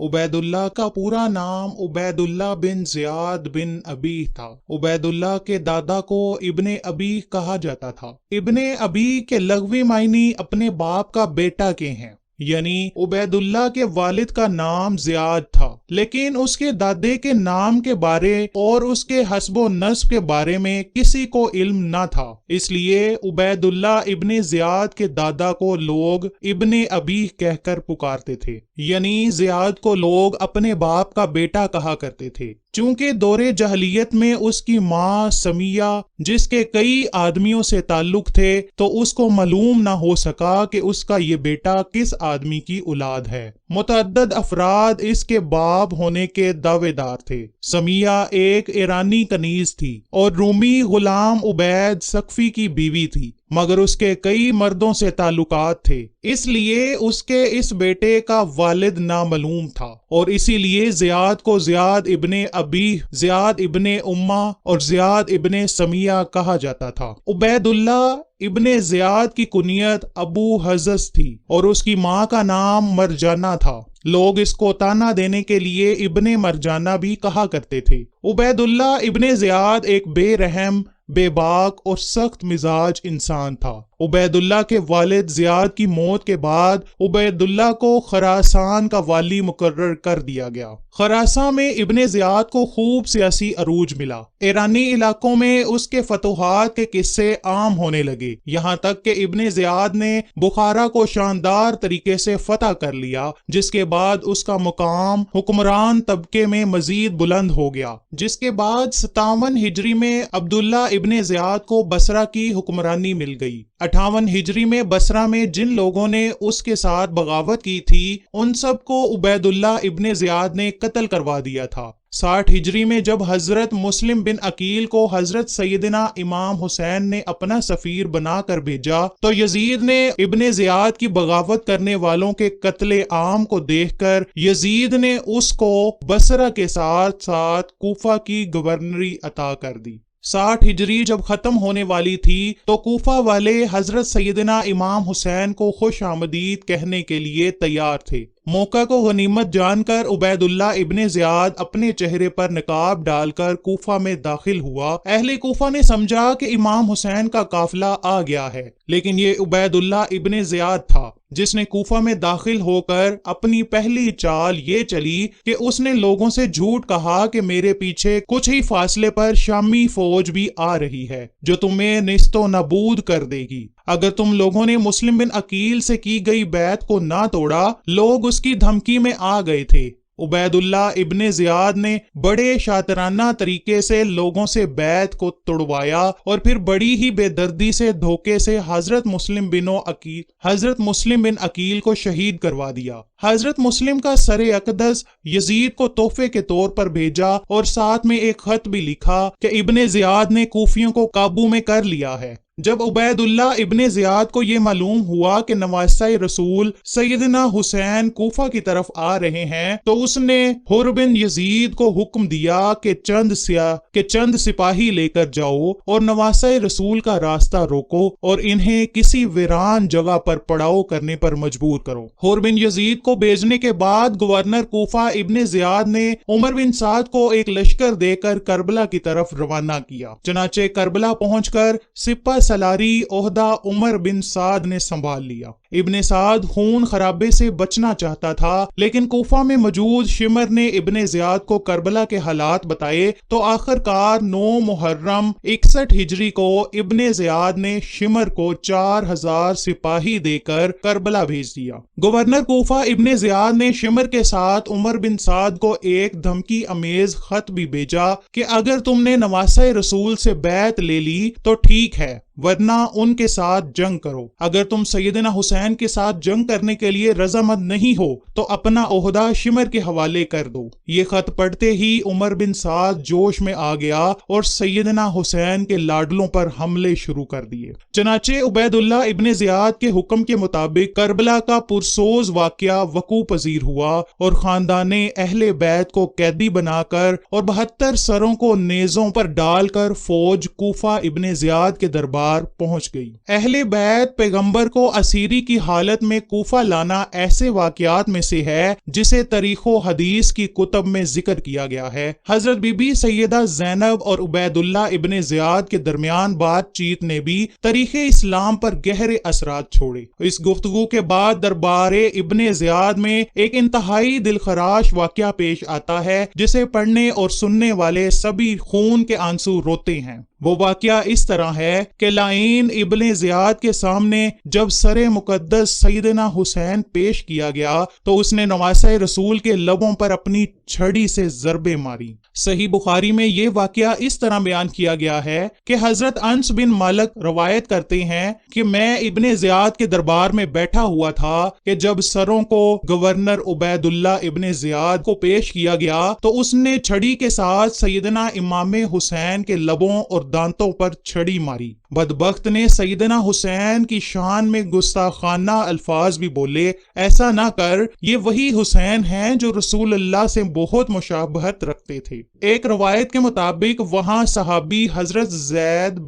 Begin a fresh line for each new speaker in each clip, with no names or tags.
عبید اللہ کا پورا نام عبید اللہ بن زیاد بن ابی تھا۔ عبید اللہ کے دادا کو ابن ابی کہا جاتا تھا۔ ابن ابی کے لغوی معنی اپنے باپ کا بیٹا کے ہیں، یعنی عبید اللہ کے والد کا نام زیاد تھا، لیکن اس کے دادے کے نام کے بارے اور اس کے حسب و نسب کے بارے میں کسی کو علم نہ تھا، اس لیے عبید اللہ ابن زیاد کے دادا کو لوگ ابن ابی کہہ کر پکارتے تھے، یعنی زیاد کو لوگ اپنے باپ کا بیٹا کہا کرتے تھے۔ چونکہ دور جاہلیت میں اس کی ماں سمیہ جس کے کئی آدمیوں سے تعلق تھے تو اس کو معلوم نہ ہو سکا کہ اس کا یہ بیٹا کس آدمی کی اولاد ہے۔ متعدد افراد اس کے باپ ہونے کے دعوے دار تھے۔ سمیہ ایک ایرانی کنیز تھی اور رومی غلام عبید ثقفی کی بیوی تھی، مگر اس کے کئی مردوں سے تعلقات تھے، اس لیے اس کے اس بیٹے کا والد نامعلوم تھا، اور اسی لیے زیاد کو زیاد ابن ابی، زیاد ابن امہ اور زیاد ابن سمیہ کہا جاتا تھا۔ عبید اللہ ابن زیاد کی کنیت ابو حزز تھی اور اس کی ماں کا نام مرجانہ تھا۔ لوگ اس کو تانا دینے کے لیے ابن مرجانہ بھی کہا کرتے تھے۔ عبید اللہ ابن زیاد ایک بے رحم، بے باک اور سخت مزاج انسان تھا۔ عبید اللہ کے والد زیاد کی موت کے بعد عبید اللہ کو خراسان کا والی مقرر کر دیا گیا۔ خراسان میں ابن زیاد کو خوب سیاسی عروج ملا۔ ایرانی علاقوں میں اس کے فتوحات کے قصے عام ہونے لگے، یہاں تک کہ ابن زیاد نے بخارا کو شاندار طریقے سے فتح کر لیا، جس کے بعد اس کا مقام حکمران طبقے میں مزید بلند ہو گیا۔ جس کے بعد 57 ہجری میں عبداللہ ابن زیاد کو بصرہ کی حکمرانی مل گئی۔ 58 ہجری میں بصرہ میں جن لوگوں نے اس کے ساتھ بغاوت کی تھی ان سب کو عبید اللہ ابن زیاد نے قتل کروا دیا تھا۔ 60 ہجری میں جب حضرت مسلم بن عقیل کو حضرت سیدنا امام حسین نے اپنا سفیر بنا کر بھیجا تو یزید نے ابن زیاد کی بغاوت کرنے والوں کے قتل عام کو دیکھ کر یزید نے اس کو بصرہ کے ساتھ ساتھ کوفہ کی گورنری عطا کر دی۔ 60 ہجری جب ختم ہونے والی تھی تو کوفہ والے حضرت سیدنا امام حسین کو خوش آمدید کہنے کے لیے تیار تھے۔ موقع کو غنیمت جان کر عبید اللہ ابن زیاد اپنے چہرے پر نقاب ڈال کر کوفہ میں داخل ہوا۔ اہل کوفہ نے سمجھا کہ امام حسین کا قافلہ آ گیا ہے، لیکن یہ عبید اللہ ابن زیاد تھا جس نے کوفہ میں داخل ہو کر اپنی پہلی چال یہ چلی کہ اس نے لوگوں سے جھوٹ کہا کہ میرے پیچھے کچھ ہی فاصلے پر شامی فوج بھی آ رہی ہے جو تمہیں نیست و نابود کر دے گی۔ اگر تم لوگوں نے مسلم بن عقیل سے کی گئی بیعت کو نہ توڑا، لوگ اس کی دھمکی میں آ گئے تھے۔ عبید اللہ ابن زیاد نے بڑے شاطرانہ طریقے سے لوگوں سے بیعت کو توڑوایا اور پھر بڑی ہی بے دردی سے دھوکے سے حضرت مسلم بن عقیل کو شہید کروا دیا۔ حضرت مسلم کا سر اقدس یزید کو تحفے کے طور پر بھیجا اور ساتھ میں ایک خط بھی لکھا کہ ابن زیاد نے کوفیوں کو قابو میں کر لیا ہے۔ جب عبید اللہ ابن زیاد کو یہ معلوم ہوا کہ نواسہ رسول سیدنا حسین کوفہ کی طرف آ رہے ہیں تو اس نے حر بن یزید کو حکم دیا کہ چند سپاہی لے کر جاؤ اور نواسہ رسول کا راستہ روکو اور انہیں کسی ویران جگہ پر پڑاؤ کرنے پر مجبور کرو۔ حر بن یزید کو بھیجنے کے بعد گورنر کوفہ ابن زیاد نے عمر بن سعد کو ایک لشکر دے کر کربلا کی طرف روانہ کیا۔ چنانچہ کربلا پہنچ کر سپہ سالاری عہدہ عمر بن سعد نے سنبھال لیا۔ ابن سعد خون خرابے سے بچنا چاہتا تھا، لیکن کوفہ میں موجود شمر نے ابن زیاد کو کربلا کے حالات بتائے تو آخر کار 9 محرم 61 ہجری کو ابن زیاد نے شمر کو 4000 سپاہی دے کر کربلا بھیج دیا۔ گورنر کوفہ ابن زیاد نے شمر کے ساتھ عمر بن سعد کو ایک دھمکی امیز خط بھی بھیجا کہ اگر تم نے نواسہ رسول سے بیعت لے لی تو ٹھیک ہے، ورنہ ان کے ساتھ جنگ کرو۔ اگر تم سیدنا حسین کے ساتھ جنگ کرنے کے لیے رضامند نہیں ہو تو اپنا عہدہ شمر کے حوالے کر دو۔ یہ خط پڑھتے ہی عمر بن سعد جوش میں آ گیا اور سیدنا حسین کے لاڈلوں پر حملے شروع کر دیے۔ چنانچہ عبید اللہ ابن زیاد کے حکم کے مطابق کربلا کا پرسوز واقعہ وقوع پذیر ہوا اور خاندان اہل بیت کو قیدی بنا کر اور 72 سروں کو نیزوں پر ڈال کر فوج کوفہ ابن زیاد کے دربار پہنچ گئی۔ اہل بیت پیغمبر کو اسیری کی حالت میں کوفہ لانا ایسے واقعات میں سے ہے جسے تاریخ و حدیث کی کتب میں ذکر کیا گیا ہے۔ حضرت بی بی سیدہ زینب اور عبید اللہ ابن زیاد کے درمیان بات چیت نے بھی تاریخ اسلام پر گہرے اثرات چھوڑے۔ اس گفتگو کے بعد دربار ابن زیاد میں ایک انتہائی دلخراش واقعہ پیش آتا ہے جسے پڑھنے اور سننے والے سبھی خون کے آنسو روتے ہیں۔ وہ واقعہ اس طرح ہے کہ لعین ابن زیاد کے سامنے جب سر مقدس سیدنا حسین پیش کیا گیا تو اس نے نواسہ رسول کے لبوں پر اپنی چھڑی سے ضربیں ماری۔ صحیح بخاری میں یہ واقعہ اس طرح بیان کیا گیا ہے کہ حضرت انس بن مالک روایت کرتے ہیں کہ میں ابن زیاد کے دربار میں بیٹھا ہوا تھا کہ جب سروں کو گورنر عبید اللہ ابن زیاد کو پیش کیا گیا تو اس نے چھڑی کے ساتھ سیدنا امام حسین کے لبوں اور دانتوں پر چھڑی ماری۔ بدبخت نے سیدنا حسین کی شان میں گستاخانہ الفاظ بھی بولے، ایسا نہ کر، یہ وہی حسین ہیں جو رسول اللہ سے بہت مشابہت رکھتے تھے۔ ایک روایت کے مطابق وہاں صحابی حضرت زید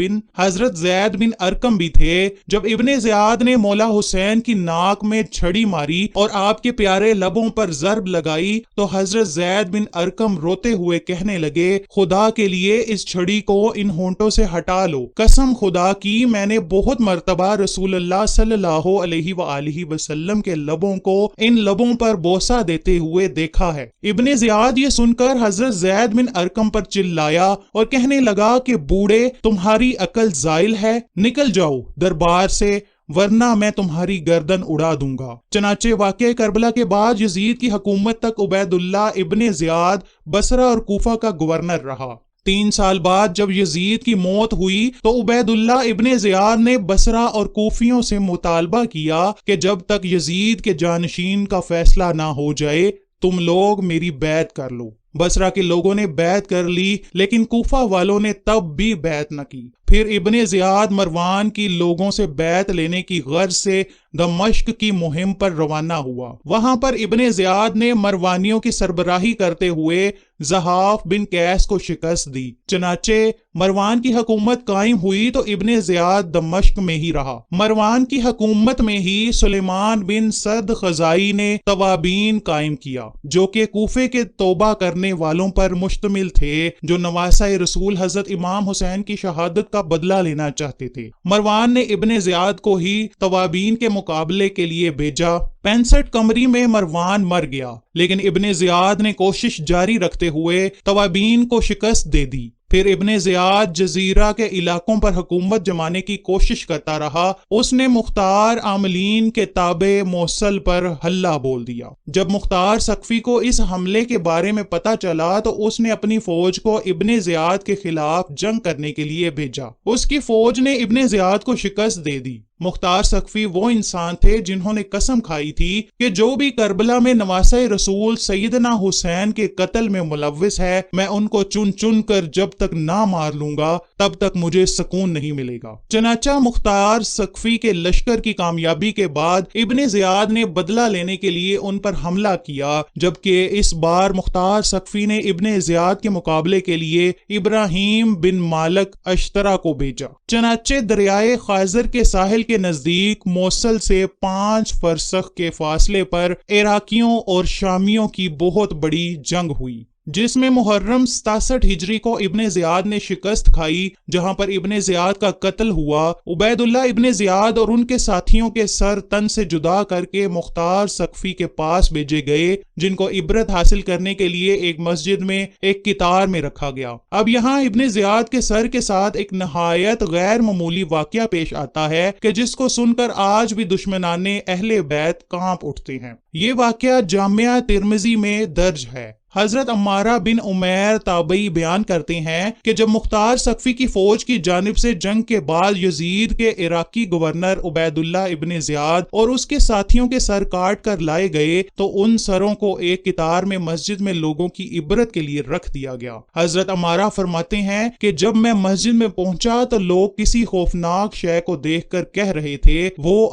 بن ارقم بھی تھے۔ جب ابن زیاد نے مولا حسین کی ناک میں چھڑی ماری اور آپ کے پیارے لبوں پر ضرب لگائی تو حضرت زید بن ارقم روتے ہوئے کہنے لگے، خدا کے لیے اس چھڑی کو ان ہونٹوں سے ہٹا لو، قسم خدا کی میں نے بہت مرتبہ رسول اللہ صلی اللہ علیہ وآلہ وسلم کے لبوں کو ان لبوں پر بوسہ دیتے ہوئے دیکھا ہے۔ ابن زیاد یہ سن کر حضرت زید بن ارقم پر چلایا اور کہنے لگا کہ بوڑھے، تمہاری عقل زائل ہے، نکل جاؤ دربار سے ورنہ میں تمہاری گردن اڑا دوں گا۔ چنانچہ واقعہ کربلا کے بعد یزید کی حکومت تک عبید اللہ ابن زیاد بصرہ اور کوفہ کا گورنر رہا۔ 3 سال بعد جب یزید کی موت ہوئی تو عبید اللہ ابن زیاد نے بصرہ اور کوفیوں سے مطالبہ کیا کہ جب تک یزید کے جانشین کا فیصلہ نہ ہو جائے تم لوگ میری بیعت کر لو۔ بصرہ کے لوگوں نے بیعت کر لی لیکن کوفہ والوں نے تب بھی بیعت نہ کی۔ پھر ابن زیاد مروان کی لوگوں سے بیعت لینے کی غرض سے دمشق کی مہم پر روانہ ہوا۔ وہاں پر ابن زیاد نے مروانیوں کی سربراہی کرتے ہوئے زحاف بن قیس کو شکست دی۔ چنانچہ مروان کی حکومت قائم ہوئی تو ابن زیاد دمشق میں ہی رہا۔ مروان کی حکومت میں ہی سلیمان بن سرد خزائی نے توابین قائم کیا جو کہ کوفے کے توبہ کرنے والوں پر مشتمل تھے جو نواسہ رسول حضرت امام حسین کی شہادت کا بدلہ لینا چاہتے تھے۔ مروان نے ابن زیاد کو ہی توابین کے مقابلے کے لیے بھیجا۔ 65 قمری میں مروان مر گیا لیکن ابن زیاد نے کوشش جاری رکھتے ہوئے توابین کو شکست دے دی۔ پھر ابن زیاد جزیرہ کے علاقوں پر حکومت جمانے کی کوشش کرتا رہا۔ اس نے مختار عاملین کے تابع موصل پر حملہ بول دیا۔ جب مختار سقفی کو اس حملے کے بارے میں پتہ چلا تو اس نے اپنی فوج کو ابن زیاد کے خلاف جنگ کرنے کے لیے بھیجا۔ اس کی فوج نے ابن زیاد کو شکست دے دی۔ مختار سقفی وہ انسان تھے جنہوں نے قسم کھائی تھی کہ جو بھی کربلا میں نواسہ رسول سیدنا حسین کے قتل میں ملوث ہے میں ان کو چن چن کر جب تک نہ مار لوں گا تب تک مجھے سکون نہیں ملے گا۔ چنانچہ مختار سقفی کے لشکر کی کامیابی کے بعد ابن زیاد نے بدلہ لینے کے لیے ان پر حملہ کیا، جبکہ اس بار مختار سقفی نے ابن زیاد کے مقابلے کے لیے ابراہیم بن مالک اشترا کو بھیجا۔ چنانچہ دریائے خازر کے ساحل کے نزدیک موصل سے 5 فرسخ کے فاصلے پر عراقیوں اور شامیوں کی بہت بڑی جنگ ہوئی جس میں محرم 67 ہجری کو ابن زیاد نے شکست کھائی، جہاں پر ابن زیاد کا قتل ہوا۔ عبید اللہ ابن زیاد اور ان کے ساتھیوں کے سر تن سے جدا کر کے مختار سقفی کے پاس بھیجے گئے جن کو عبرت حاصل کرنے کے لیے ایک مسجد میں ایک قطار میں رکھا گیا۔ اب یہاں ابن زیاد کے سر کے ساتھ ایک نہایت غیر معمولی واقعہ پیش آتا ہے کہ جس کو سن کر آج بھی دشمنان اہل بیت کانپ اٹھتے ہیں۔ یہ واقعہ جامعہ ترمذی میں درج ہے۔ حضرت عمارہ بن عمیر تابعی بیان کرتے ہیں کہ جب مختار سقفی کی فوج کی جانب سے جنگ کے بعد یزید کے عراقی گورنر عبید اللہ ابن زیاد اور اس کے ساتھیوں کے سر کاٹ کر لائے گئے تو ان سروں کو ایک قطار میں مسجد میں لوگوں کی عبرت کے لیے رکھ دیا گیا۔ حضرت عمارہ فرماتے ہیں کہ جب میں مسجد میں پہنچا تو لوگ کسی خوفناک شے کو دیکھ کر کہہ رہے تھے وہ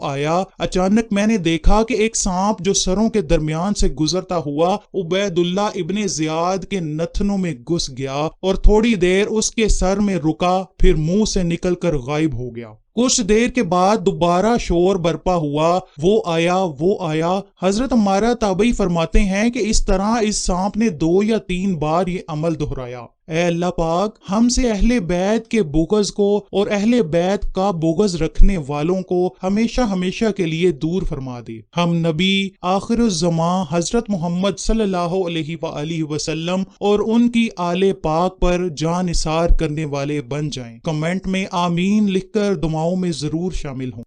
آیا۔ اچانک میں نے دیکھا کہ ایک سانپ جو سروں کے درمیان سے گزرتا ہوا عبید اللہ ابن زیاد کے نتنوں میں گھس گیا اور تھوڑی دیر اس کے سر میں رکا، پھر منہ سے نکل کر غائب ہو گیا۔ کچھ دیر کے بعد دوبارہ شور برپا ہوا، وہ آیا۔ حضرت عمارہ تابعی فرماتے ہیں کہ اس طرح اس سانپ نے 2 یا 3 بار یہ عمل دہرایا۔ اے اللہ پاک، ہم سے اہل بیت کے بغض کو اور اہل بیت کا بغض رکھنے والوں کو ہمیشہ ہمیشہ کے لیے دور فرما دے۔ ہم نبی آخر الزمان حضرت محمد صلی اللہ علیہ وآلہ وسلم اور ان کی آل پاک پر جان نثار کرنے والے بن جائیں۔ کمنٹ میں آمین لکھ کر دعاؤں میں ضرور شامل ہوں۔